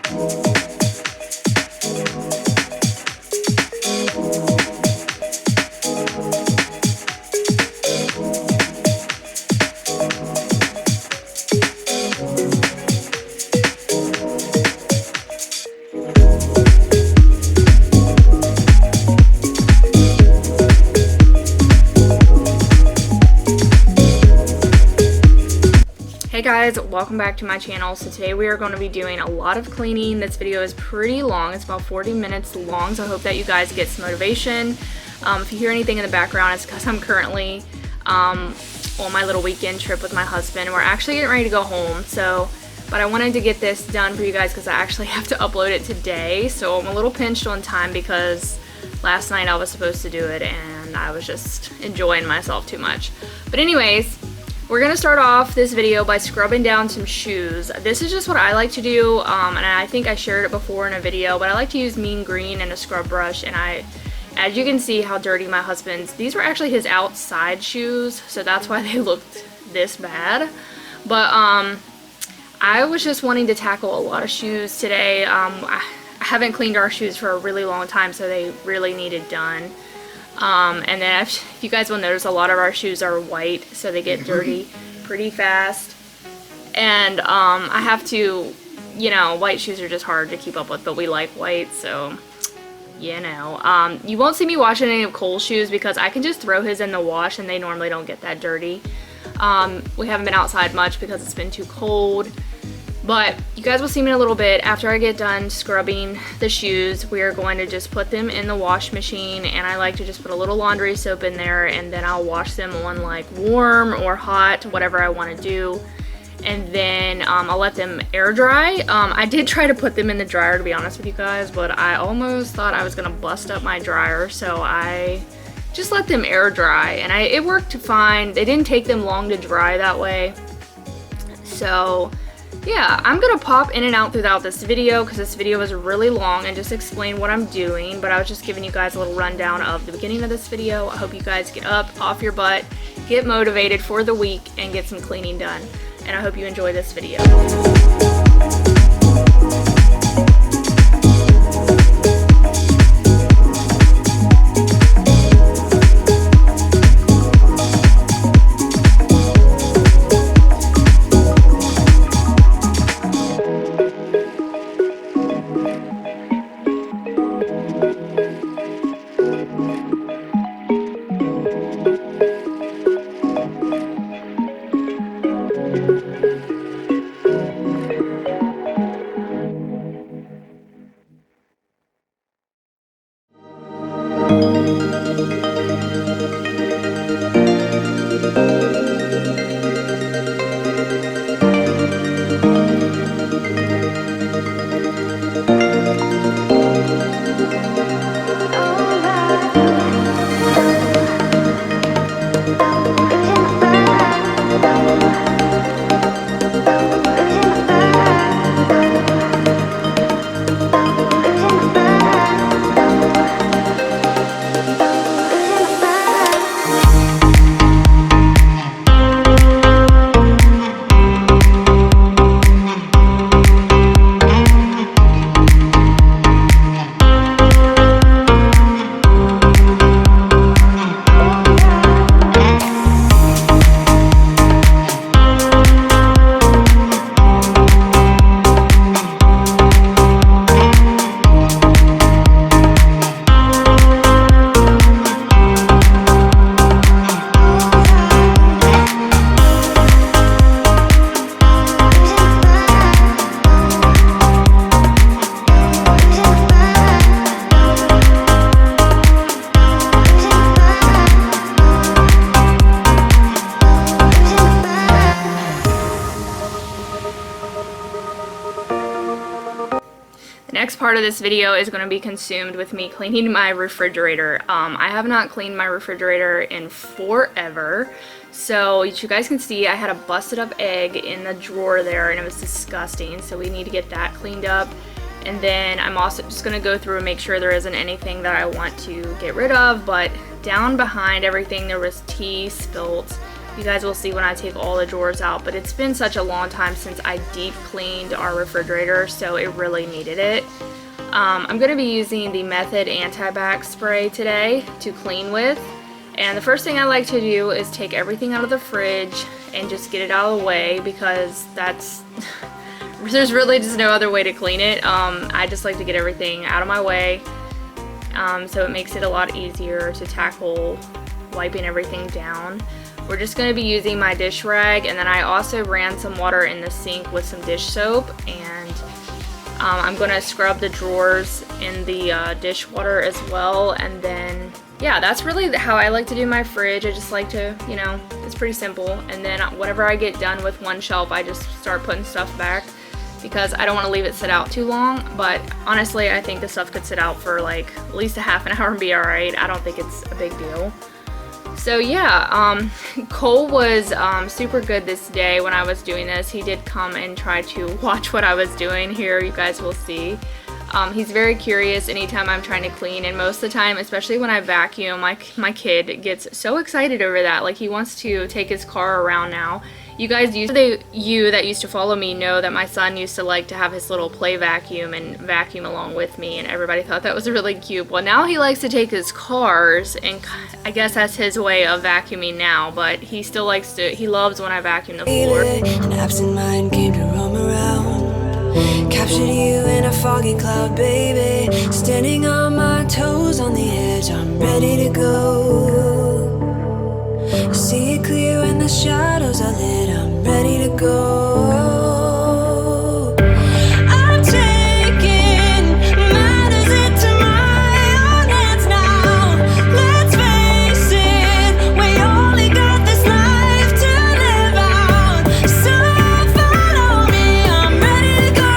Hey guys, welcome back to my channel. So today we are going to be doing a lot of cleaning. This video is pretty long. It's about 40 minutes long, so I hope that you guys get some motivation. If you hear anything in the background, it's because I'm currently on my little weekend trip with my husband. We're actually getting ready to go home, but I wanted to get this done for you guys because I actually have to upload it today. So I'm a little pinched on time because last night I was supposed to do it and I was just enjoying myself too much. But anyways, we're going to start off this video by scrubbing down some shoes. This is just what I like to do, and I think I shared it before in a video, but I like to use Mean Green and a scrub brush, and as you can see how dirty my husband's, these were actually his outside shoes, so that's why they looked this bad. But I was just wanting to tackle a lot of shoes today. I haven't cleaned our shoes for a really long time, so they really needed done. And then if you guys will notice, a lot of our shoes are white, so they get dirty pretty fast. And I have to, you know, white shoes are just hard to keep up with, but we like white, so you know. You won't see me washing any of Cole's shoes because I can just throw his in the wash and they normally don't get that dirty. We haven't been outside much because it's been too cold. But you guys will see me in a little bit. After I get done scrubbing the shoes, we are going to just put them in the wash machine, and I like to just put a little laundry soap in there, and then I'll wash them on like warm or hot, whatever I want to do. And then I'll let them air dry. I did try to put them in the dryer, to be honest with you guys, but I almost thought I was gonna bust up my dryer, so I just let them air dry, and it worked fine. They didn't take them long to dry that way. So yeah, I'm gonna pop in and out throughout this video because this video is really long and just explain what I'm doing, but I was just giving you guys a little rundown of the beginning of this video. I hope you guys get up off your butt, get motivated for the week, and get some cleaning done. And I hope you enjoy this video. Next part of this video is going to be consumed with me cleaning my refrigerator. I have not cleaned my refrigerator in forever. So you guys can see I had a busted up egg in the drawer there and it was disgusting. So we need to get that cleaned up. And then I'm also just going to go through and make sure there isn't anything that I want to get rid of. But down behind everything there was tea spilt. You guys will see when I take all the drawers out, but it's been such a long time since I deep cleaned our refrigerator, so it really needed it. I'm going to be using the Method Anti-Bac Spray today to clean with. And the first thing I like to do is take everything out of the fridge and just get it out of the way, because that's there's really just no other way to clean it. I just like to get everything out of my way, so it makes it a lot easier to tackle wiping everything down. We're just going to be using my dish rag, and then I also ran some water in the sink with some dish soap, and I'm going to scrub the drawers in the dishwater as well. And then yeah, that's really how I like to do my fridge. I just like to, you know, it's pretty simple. And then whenever I get done with one shelf, I just start putting stuff back, because I don't want to leave it sit out too long. But honestly, I think the stuff could sit out for like at least a half an hour and be alright. I don't think it's a big deal. So yeah, Cole was super good this day when I was doing this. He did come and try to watch what I was doing here. You guys will see. He's very curious anytime I'm trying to clean, and most of the time, especially when I vacuum, my kid gets so excited over that. Like, he wants to take his car around now. You guys that used to follow me know that my son used to like to have his little play vacuum and vacuum along with me, and everybody thought that was really cute. Well, now he likes to take his cars, and I guess that's his way of vacuuming now, but he still likes to, he loves when I vacuum the floor. An absent mind came to roam around, captured you in a foggy cloud, baby. Standing on my toes on the edge, I'm ready to go. See it clear when the shadows are lit, I'm ready to go. I'm taking matters into my own hands now. Let's face it, we only got this life to live out. So follow me, I'm ready to go.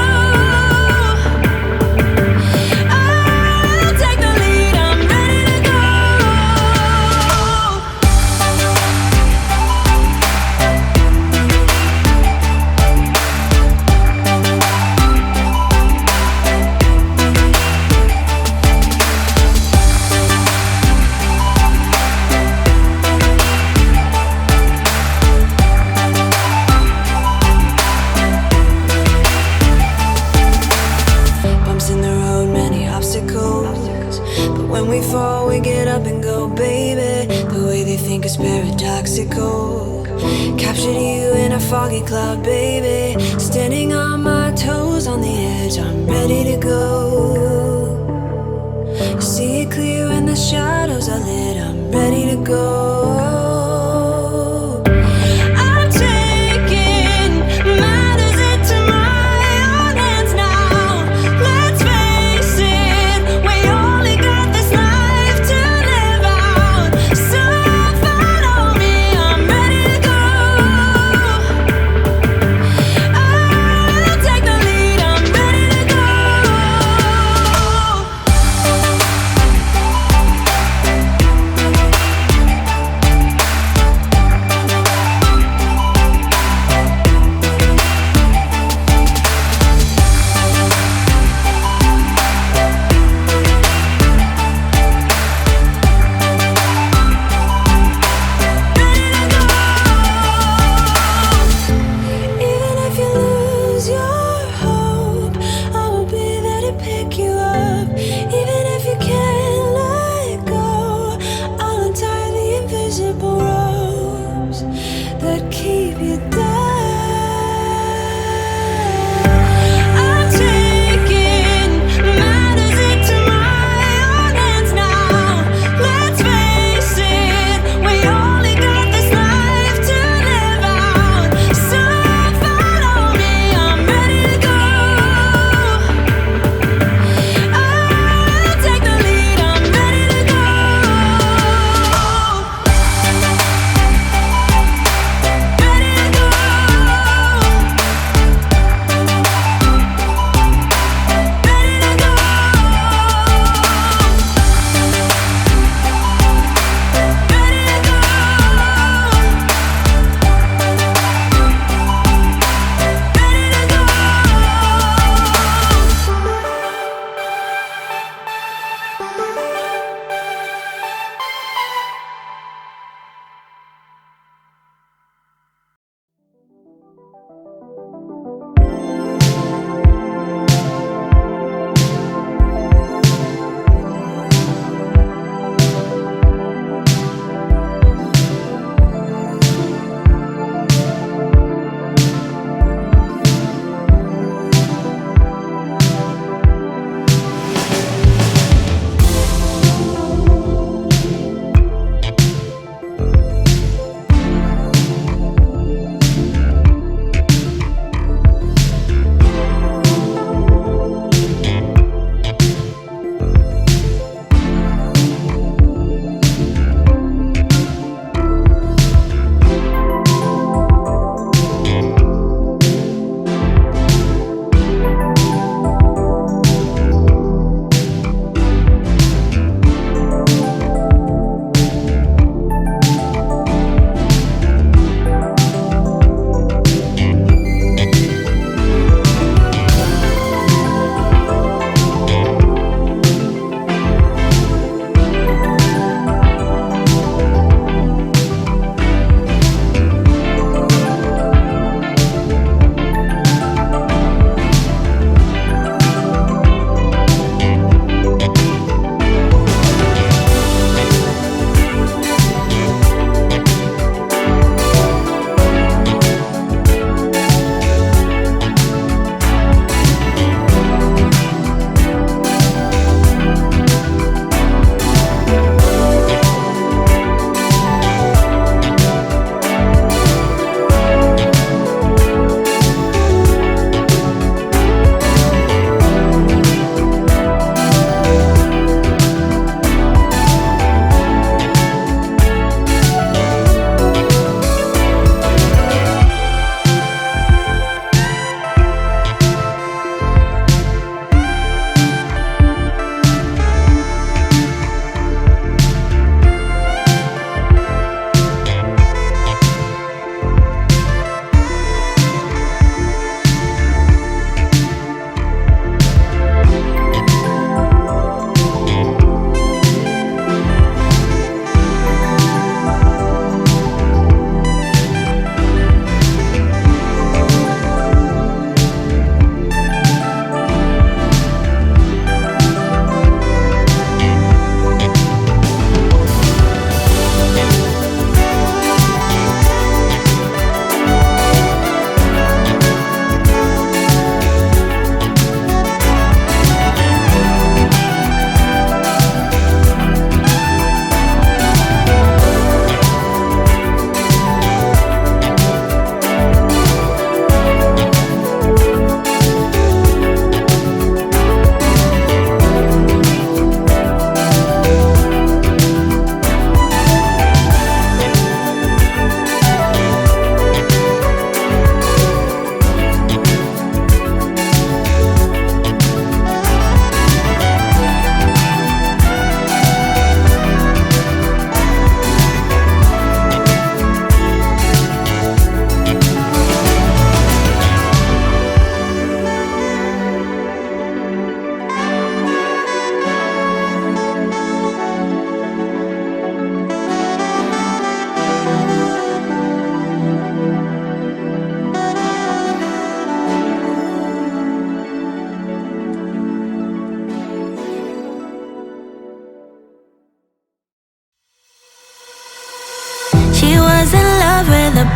I'll take the lead, I'm ready to go. Bumps in the road, many obstacles, but when we fall, we get up and go, baby. The way they think is paradoxical. Captured you in a foggy cloud, baby. Standing on my toes on the edge, I'm ready to go. See it clear when the shadows are lit, I'm ready to go. I'm taking matters into my own hands now. Let's face it, we only got this life to live out. So follow me, I'm ready to go. I'll take the lead, I'm ready to go.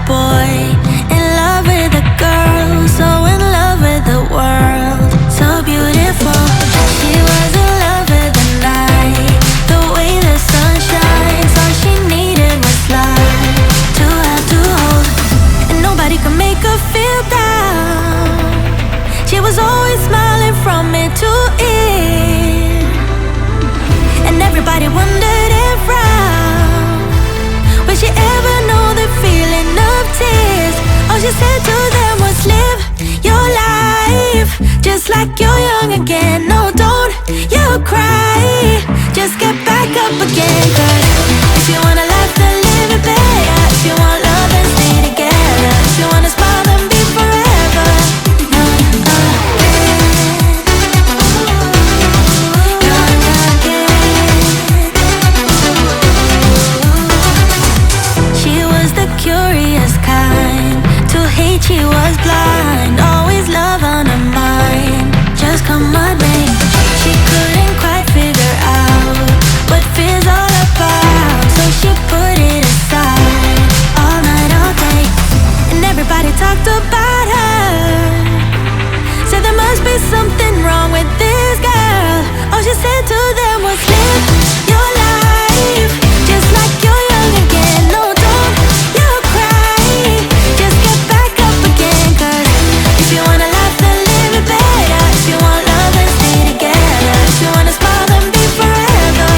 boy, in love with a girl, so in love with the world, so beautiful. She was in love with the night, the way the sun shines. All she needed was love to have to hold, and nobody could make her feel down. She was always smiling from ear to ear, and everybody wondered if round would she ever know the feeling of tears. All she said to them was, live your life just like you're young again. No, don't you cry, just get back up again. 'Cause if you want a life, then live it better. If you want love, then stay together. If you wanna smile, then be forever. She was the curious kind, to hate she was blind, always love on her mind, just come my way. She couldn't quite figure out what fear's all about, so she put it aside all night, all day. And everybody talked about her, said there must be something wrong with this girl. All she said to them was, live your life just like you're young again. No, don't you cry, just get back up again. 'Cause if you want a life, then live it better. If you want love, then stay together. If you wanna smile, then be forever.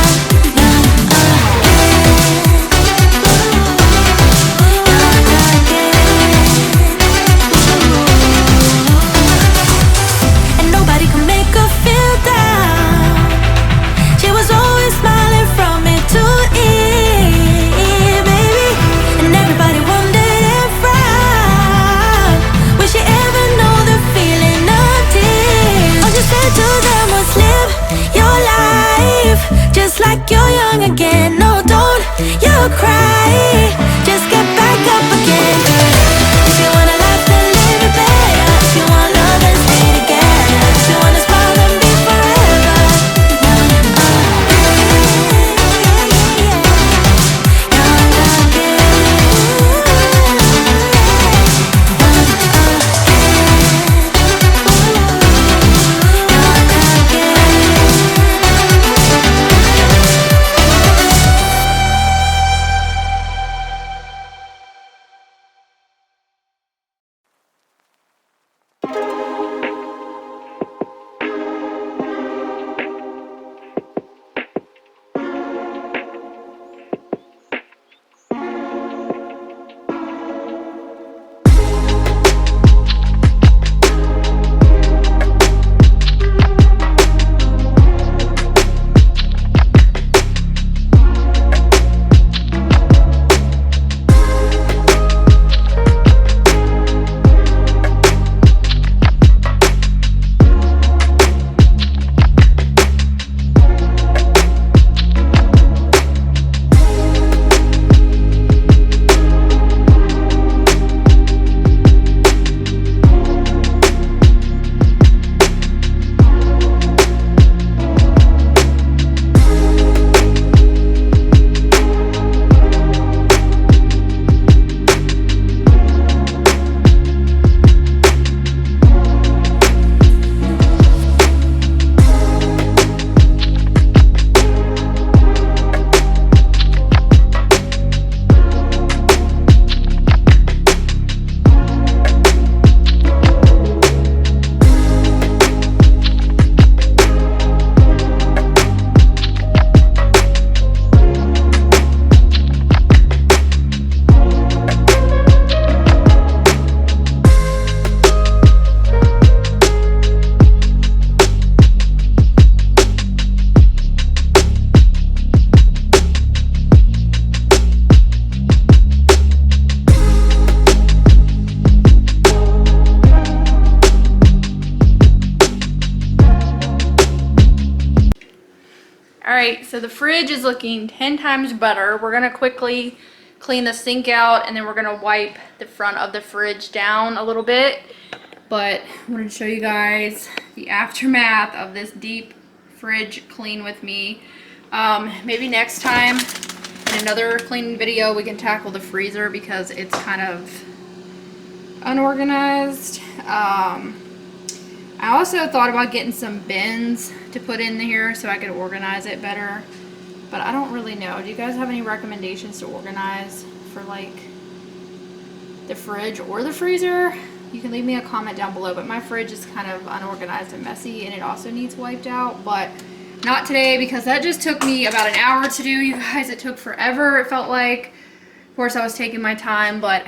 And nobody could make her feel down. She was always smiling from ear to ear, baby. And everybody wondered if round would she ever know the feeling of tears. All she said to them was, live your life just like you're young again. No, don't you cry, just get back up again. 'Cause if you want a life, then live it better. If you want love, then stay together. If you wanna smile, then be forever. Alright, so the fridge is looking 10 times better. We're going to quickly clean the sink out, and then we're going to wipe the front of the fridge down a little bit. But I wanted to show you guys the aftermath of this deep fridge clean with me. Maybe next time in in another cleaning video, we can tackle the freezer because it's kind of unorganized. I also thought about getting some bins to put in here so I could organize it better, but I don't really know. Do you guys have any recommendations to organize for like the fridge or the freezer? You can leave me a comment down below, but my fridge is kind of unorganized and messy, and it also needs wiped out, but not today because that just took me about an hour to do, you guys. It took forever, it felt like. Of course, I was taking my time, but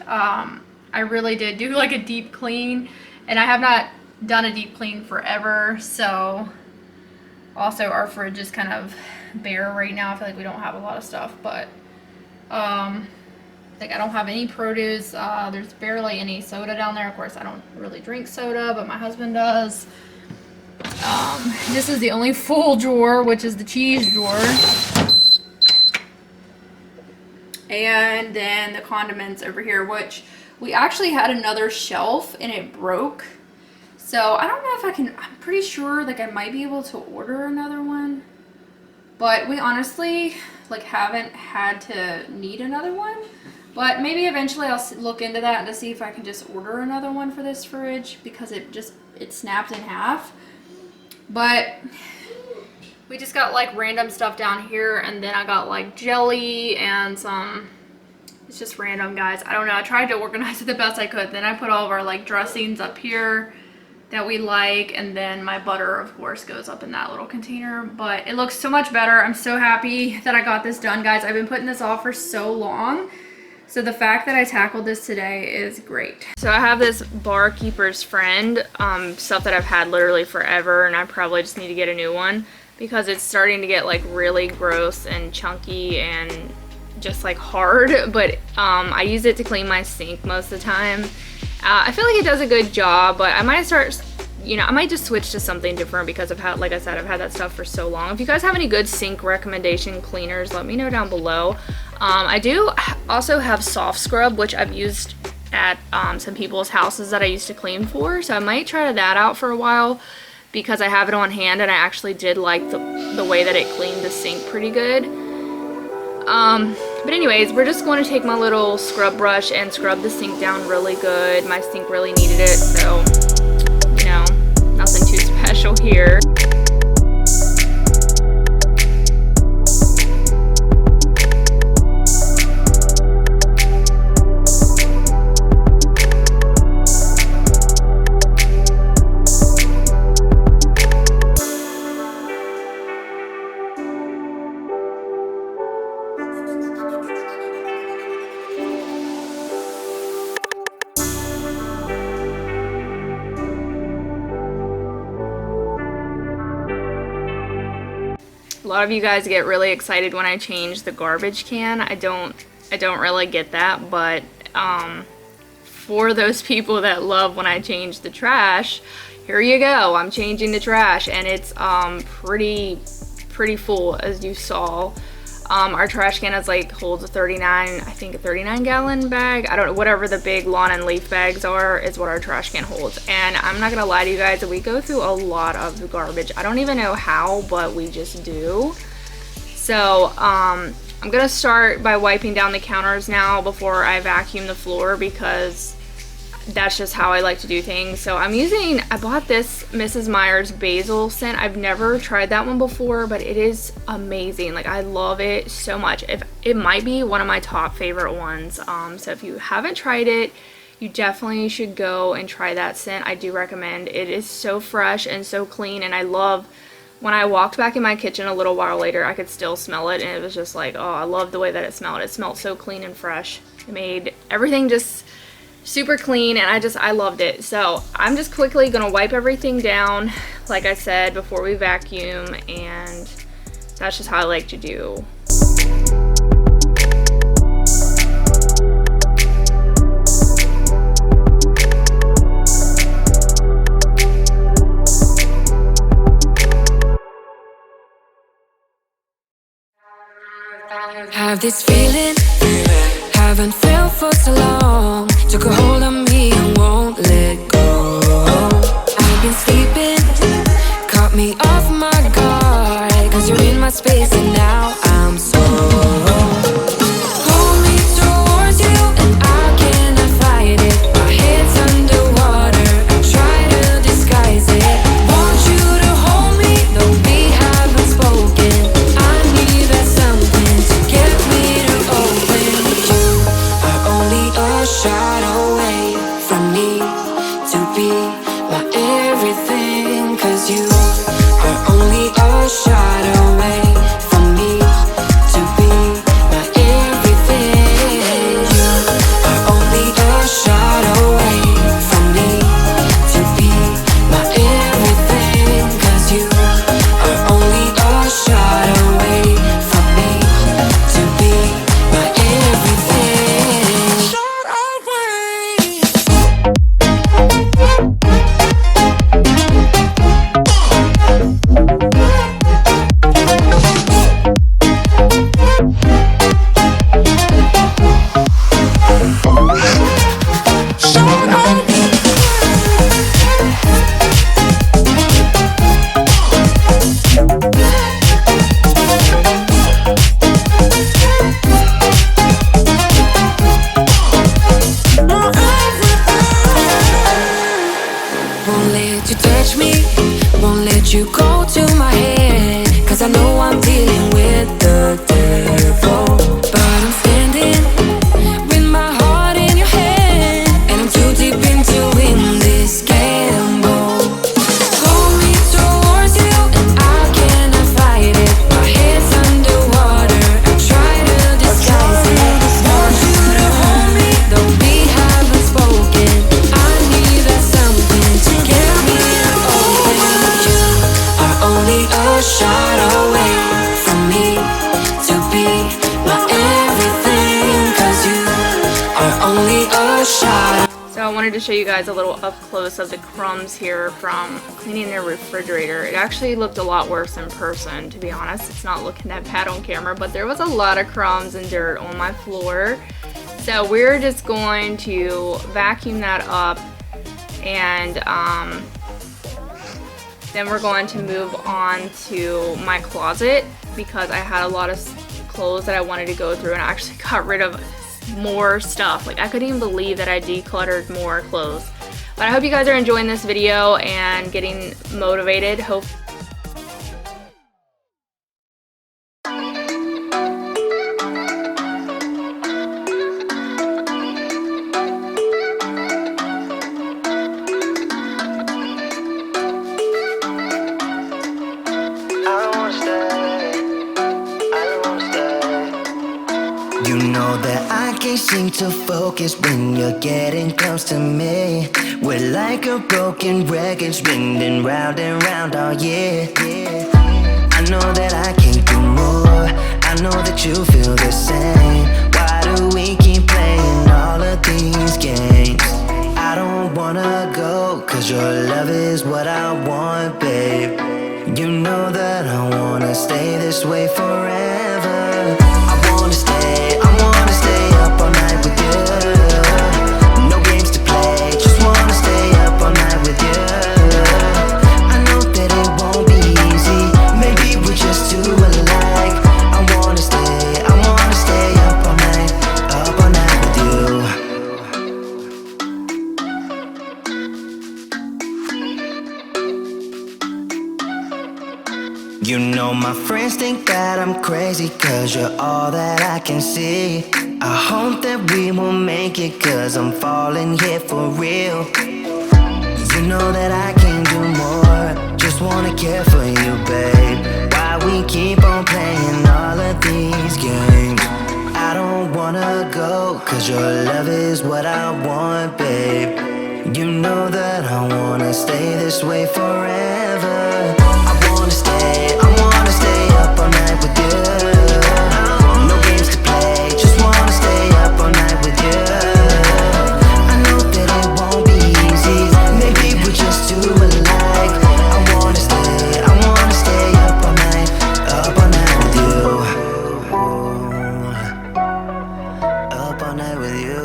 I really did do like a deep clean, and I have not done a deep clean forever. So also our fridge is kind of bare right now. I feel like we don't have a lot of stuff, but like I don't have any produce. There's barely any soda down there. Of course, I don't really drink soda, but my husband does. This is the only full drawer, which is the cheese drawer. And then the condiments over here, which we actually had another shelf and it broke. So I don't know if I can, I'm pretty sure like I might be able to order another one. But we honestly like haven't had to need another one. But maybe eventually I'll look into that to see if I can just order another one for this fridge, because it snapped in half. But we just got like random stuff down here, and then I got like jelly and some, it's just random, guys. I don't know. I tried to organize it the best I could. Then I put all of our like dressings up here that we like, and then my butter of course goes up in that little container. But it looks so much better. I'm so happy that I got this done, guys. I've been putting this off for so long. So the fact that I tackled this today is great. So I have this Barkeeper's Friend, stuff that I've had literally forever, and I probably just need to get a new one because it's starting to get like really gross and chunky and just like hard. But I use it to clean my sink most of the time. I feel like it does a good job, but I might start, you know, I might just switch to something different because I've had, like I said, I've had that stuff for so long. If you guys have any good sink recommendation cleaners, let me know down below. I do also have soft scrub, which I've used at some people's houses that I used to clean for. So I might try that out for a while because I have it on hand, and I actually did like the way that it cleaned the sink pretty good. But anyways, we're just going to take my little scrub brush and scrub the sink down really good. My sink really needed it, so, you know, nothing too special here. A lot of you guys get really excited when I change the garbage can. I don't really get that, but for those people that love when I change the trash, here you go. I'm changing the trash, and it's pretty full, as you saw. Our trash can is like holds a 39 gallon bag. I don't know, whatever the big lawn and leaf bags are is what our trash can holds. And I'm not gonna lie to you guys, we go through a lot of the garbage. I don't even know how, but we just do. So I'm gonna start by wiping down the counters now before I vacuum the floor, because that's just how I like to do things. So I bought this Mrs. Meyers Basil scent. I've never tried that one before, but it is amazing. Like, I love it so much. It might be one of my top favorite ones. So if you haven't tried it, you definitely should go and try that scent. I do recommend. It is so fresh and so clean, and I love when I walked back in my kitchen a little while later, I could still smell it, and it was just like, oh, I love the way that it smelled. It smelled so clean and fresh. It made everything just super clean, and I loved it. So I'm just quickly gonna wipe everything down, like I said, before we vacuum, and that's just how I like to do. Have this feeling, haven't felt for so long. Took a hold on me and won't let go. I've been sleeping, caught me off my guard, 'cause you're in my space and now I'm so you are only a shot away from me to be my everything. You are only a shot away from me to be my everything. 'Cause you are only a shot away from me to be my everything. Shot away. Won't let you touch me, won't let you go to my head. 'Cause I know I'm dealing with the devil, but I'm standing with my heart in your hand, and I'm too deep into in this gamble. Pull me towards you and I cannot fight it. My head's underwater, I try to disguise it. Want you to hold me, though we haven't spoken. I need that something to get me open. You are only a shot away from me to be my everything. 'Cause you are only a shot. So I wanted to show you guys a little up close of the crumbs here from cleaning the refrigerator. It actually looked a lot worse in person, to be honest. It's not looking that bad on camera, but there was a lot of crumbs and dirt on my floor. So we're just going to vacuum that up, and then we're going to move on to my closet because I had a lot of clothes that I wanted to go through, and I actually got rid of more stuff. Like, I couldn't even believe that I decluttered more clothes. But I hope you guys are enjoying this video and getting motivated. Hope You know that I can't seem to focus when you're getting close to me. We're like a broken record spinning round and round all year. I know that I can't do more, I know that you feel the same. Why do we keep playing all of these games? I don't wanna go, 'cause your love is what I want, babe. You know that I wanna stay this way forever. I wanna stay up all night with you. No games to play, just wanna stay up all night with you. I know that it won't be easy, maybe we're just too alike. I wanna stay up all night with you. You know my friends think that I'm crazy, 'cause you're all that I can see. I hope that we will make it, 'cause I'm falling here for real. You know that I can do more, just wanna care for you, babe. Why we keep on playing all of these games? I don't wanna go, 'cause your love is what I want, babe. You know that I wanna stay this way forever. I wanna stay up all night with you. No games to play, just wanna stay up all night with you. I know that it won't be easy, maybe we're just too alike. I wanna stay up all night with you. Up all night with you.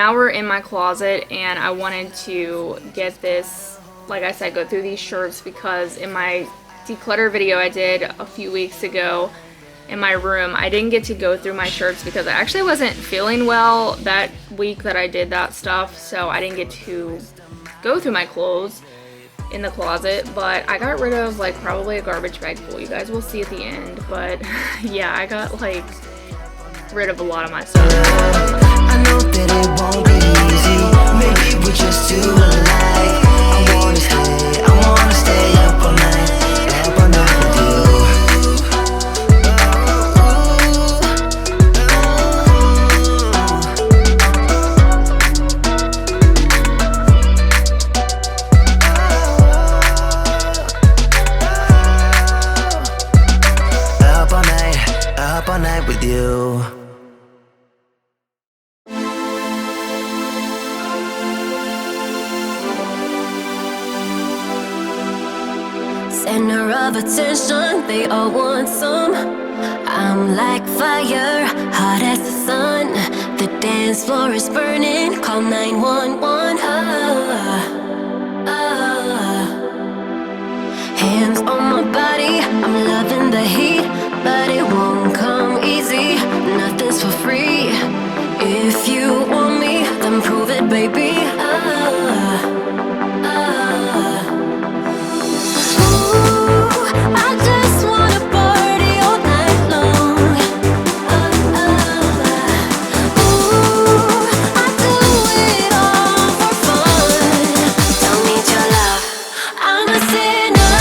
now we're in my closet, and I wanted to get this, like I said, go through these shirts because in my declutter video I did a few weeks ago in my room, I didn't get to go through my shirts because I actually wasn't feeling well that week that I did that stuff, so I didn't get to go through my clothes in the closet. But I got rid of like probably a garbage bag full. You guys will see at the end, but yeah, I got like rid of a lot of my stuff. I know that it won't be easy, maybe we're just too alike. Center of attention, they all want some. I'm like fire, hot as the sun. The dance floor is burning, call 911. Hands on my body, I'm loving the heat, but it won't come easy, nothing's for free. If you want me, then prove it, baby. I just wanna party all night long. I do it all for fun. Don't need your love. I'm a sinner,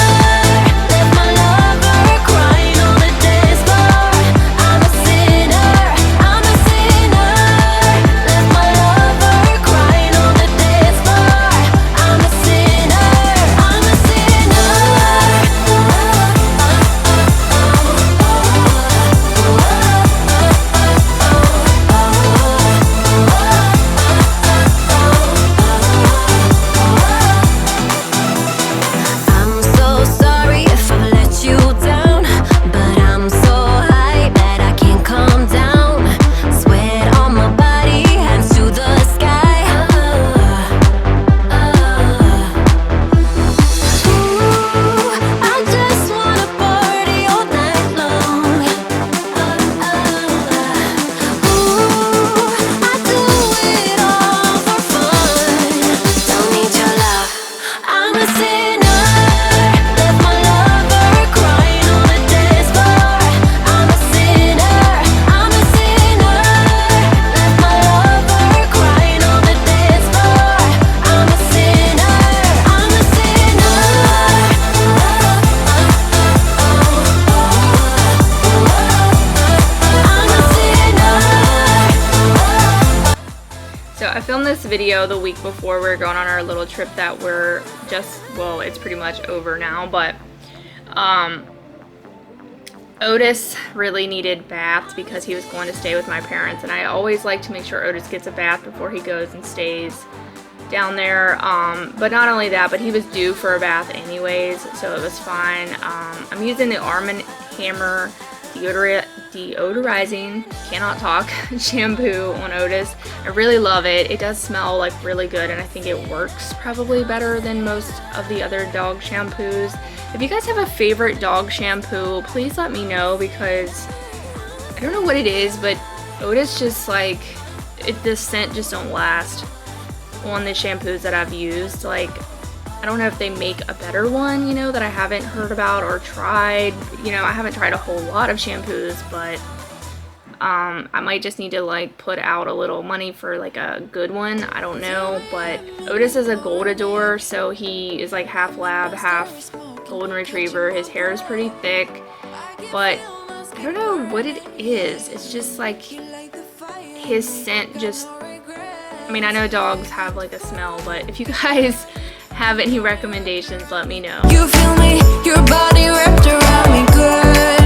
left my lover crying on the dance floor. I'm a sinner, left my lover crying on the dance floor. I'm a sinner, I'm so sorry if I've let you down, but I'm so high that I can't calm down. Sweat on my body, hands to the sky. I just wanna party all night long. I do it all for fun. Don't need your love. I'm a sinner, left my lover crying on the dance floor. I'm a sinner, left my lover crying on the dance floor. I'm a sinner, So I filmed this video the week before we were going on our little trip that we're just, well, it's pretty much over now, but Otis really needed baths because he was going to stay with my parents, and I always like to make sure Otis gets a bath before he goes and stays down there. But not only that, but he was due for a bath anyways, so it was fine. I'm using the Arm & Hammer deodorizing, cannot talk, shampoo on Otis. I really love it. It does smell like really good, and I think it works probably better than most of the other dog shampoos. If you guys have a favorite dog shampoo, please let me know, because I don't know what it is, but Otis just like, the scent just don't last on the shampoos that I've used. Like, I don't know if they make a better one, you know, that I haven't heard about or tried. You know, I haven't tried a whole lot of shampoos, but I might just need to like put out a little money for like a good one. I don't know, but Otis is a Goldador, so he is like half lab, half golden retriever. His hair is pretty thick, but I don't know what it is. It's just like his scent just, I mean, I know dogs have like a smell, but if you guys have any recommendations, let me know. you feel me, your body wrapped around me, good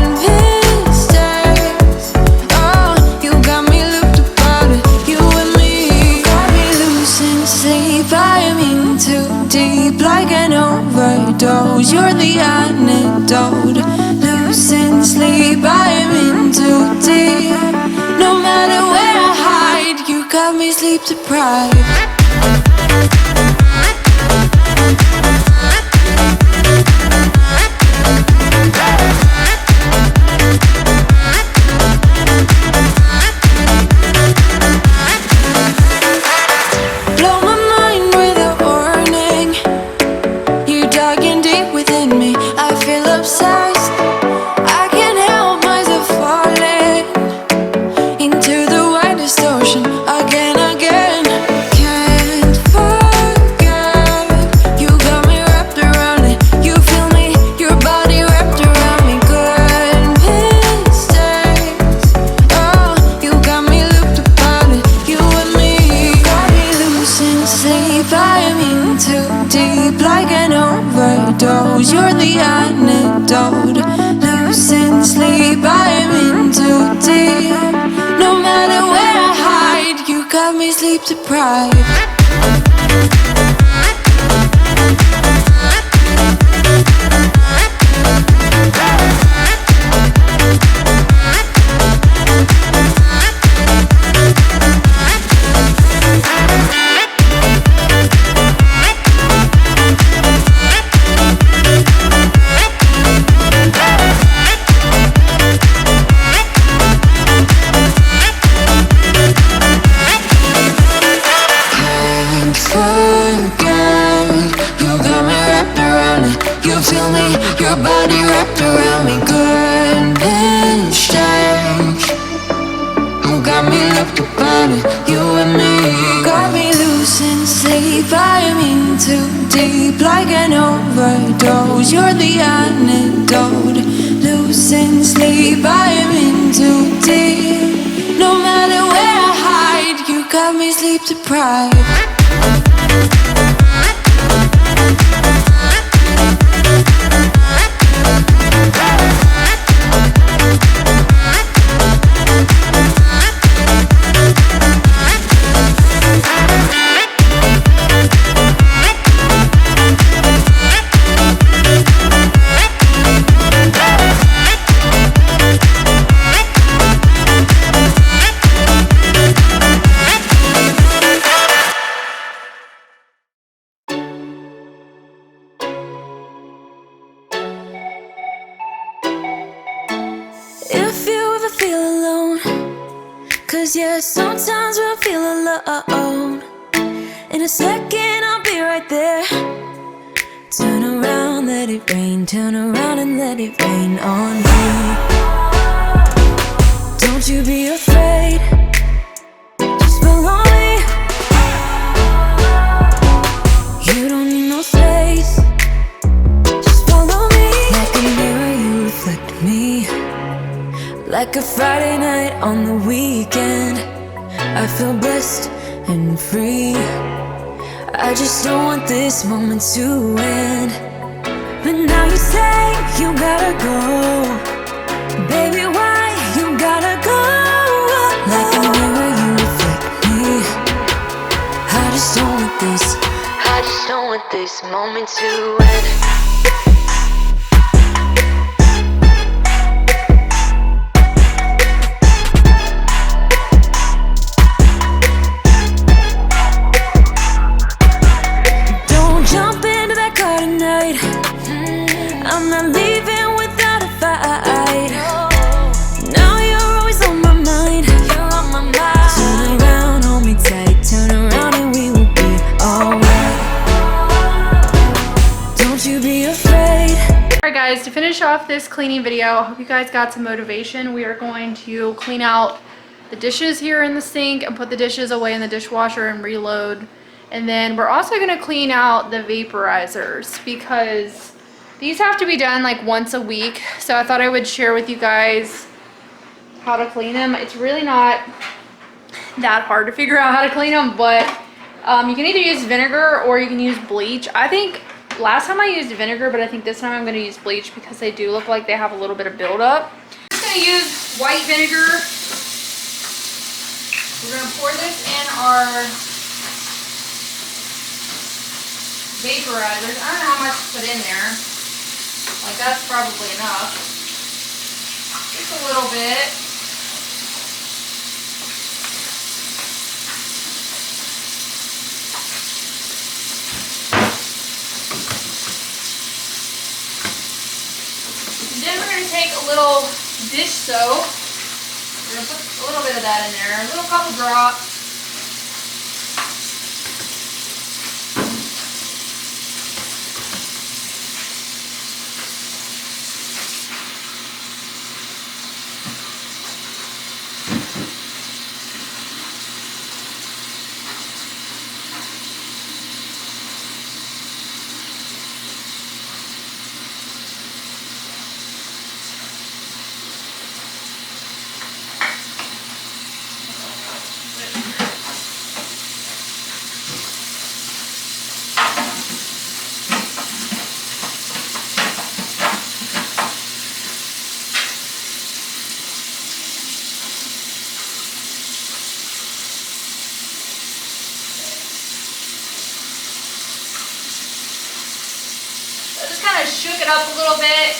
mistake. Oh, you got me looped about it, you and me. Got me losing sleep, I am in too deep, like an overdose. You're the antidote. Losing sleep, I am in too deep. No matter where I hide, you got me sleep deprived. Blow my mind with a warning. You digging deep within me. I feel obsessed. I can't help myself falling into the widest ocean again. Can't forget. You got me wrapped around it. You feel me, your body wrapped around me. Good mistakes. Oh, you got me looped about it. You and me. Got me losing sleep. I am in too deep, like an overdose. You're the antidote. Losing sleep. I am in too deep. No matter where I hide, you got me sleep deprived. body. You feel me, your body wrapped around me. Goodness change. You got me looked upon it, you and me. Got me loose in sleep, I am in too deep. Like an overdose, you're the antidote. Loose in sleep, I am in too deep. No matter where I hide, you got me sleep deprived. If you ever feel alone, 'cause yeah, sometimes we'll feel alone. In a second I'll be right there. Turn around, let it rain. Turn around and let it rain on me. Don't you be afraid, just follow me. You don't need no space, just follow me. Like a mirror you reflect me. Like a Friday night on the weekend, I feel blessed and free. I just don't want this moment to end. But now you say you gotta go. Baby, why you gotta go? Like a mirror you reflect me. I just don't want this, I just don't want this moment to end. I'm not leaving without a fight. Now you're always on my mind. You're on my mind. Turn around, hold me tight. Turn around and we will be alright. Don't you be afraid. Alright guys, to finish off this cleaning video, I hope you guys got some motivation. We are going to clean out the dishes here in the sink and put the dishes away in the dishwasher and reload. And then we're also going to clean out the vaporizers because these have to be done like once a week. So I thought I would share with you guys how to clean them. It's really not that hard to figure out how to clean them, but you can either use vinegar or you can use bleach. I think last time I used vinegar, but I think this time I'm going to use bleach because they do look like they have a little bit of buildup. I'm just going to use white vinegar. We're going to pour this in our vaporizers. I don't know how much to put in there. Like, that's probably enough. Just a little bit. And then we're going to take a little dish soap. We're going to put a little bit of that in there. A little couple drops. Shook it up a little bit,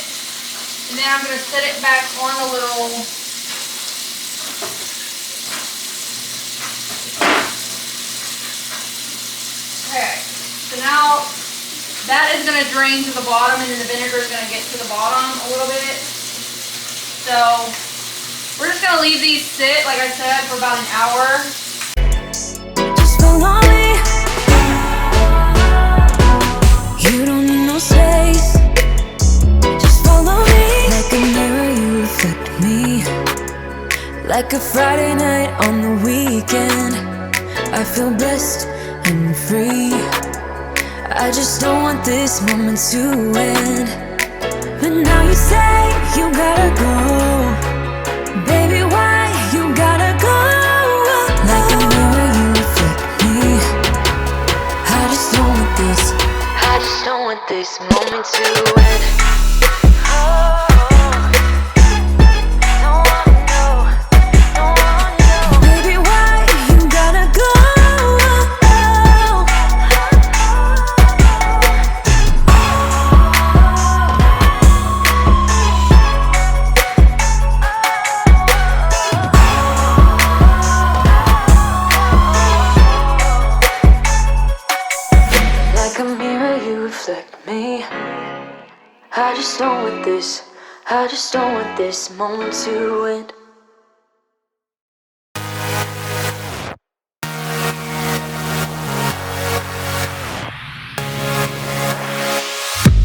and then I'm going to set it back on a little. Okay, so now that is going to drain to the bottom, and then the vinegar is going to get to the bottom a little bit. So we're just going to leave these sit, like I said, for about an hour. Just follow me. You don't need no space. Like a Friday night on the weekend, I feel blessed and free. I just don't want this moment to end. But now you say you gotta go. Baby, why you gotta go? Like a mirror you reflect me. I just don't want this, I just don't want this moment to end. I just don't want this, I just don't want this moment to end.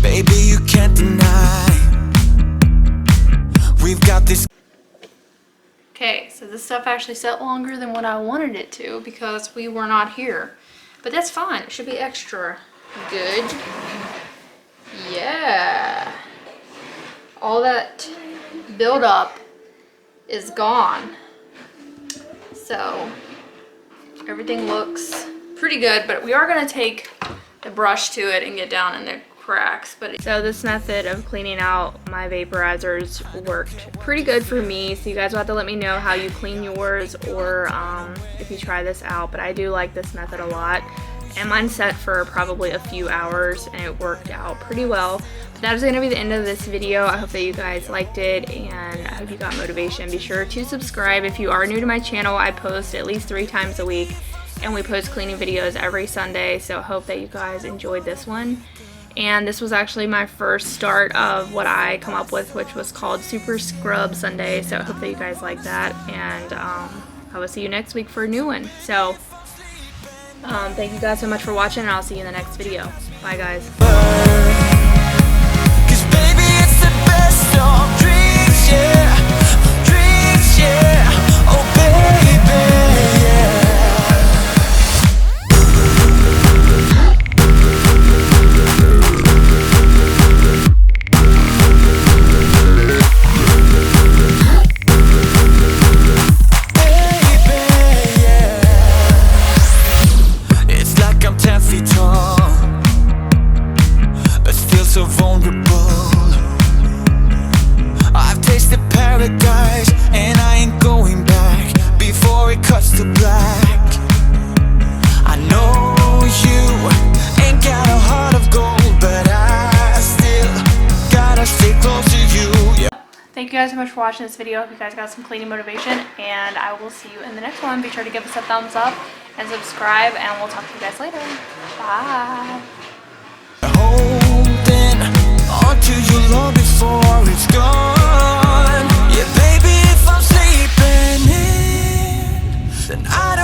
Baby, you can't deny we've got this. Okay, so this stuff actually set longer than what I wanted it to because we were not here. But that's fine, it should be extra good. Yeah. All that buildup is gone. So everything looks pretty good, but we are gonna take the brush to it and get down in the cracks. So this method of cleaning out my vaporizers worked pretty good for me. So you guys will have to let me know how you clean yours, or if you try this out. But I do like this method a lot. And mine's set for probably a few hours and it worked out pretty well. But that is going to be the end of this video. I hope that you guys liked it and I hope you got motivation. Be sure to subscribe if you are new to my channel. I post at least 3 times a week and we post cleaning videos every Sunday. So I hope that you guys enjoyed this one. And this was actually my first start of what I come up with, which was called Super Scrub Sunday. So I hope that you guys like that. And I will see you next week for a new one. So thank you guys so much for watching, and I'll see you in the next video. Bye, guys. 'Cause baby, it's the best of dreams, yeah. Dreams, yeah. Oh, baby, yeah. So vulnerable. I've tasted paradise and I ain't going back before it cuts to black. I know you ain't got a heart of gold, but I still gotta stay close to you, yeah. Thank you guys so much for watching this video. Hope you guys got some cleaning motivation, and I will see you in the next one. Be sure to give us a thumbs up and subscribe, and we'll talk to you guys later. Bye. Onto you long before it's gone. Yeah, baby, if I'm sleeping in, then I don't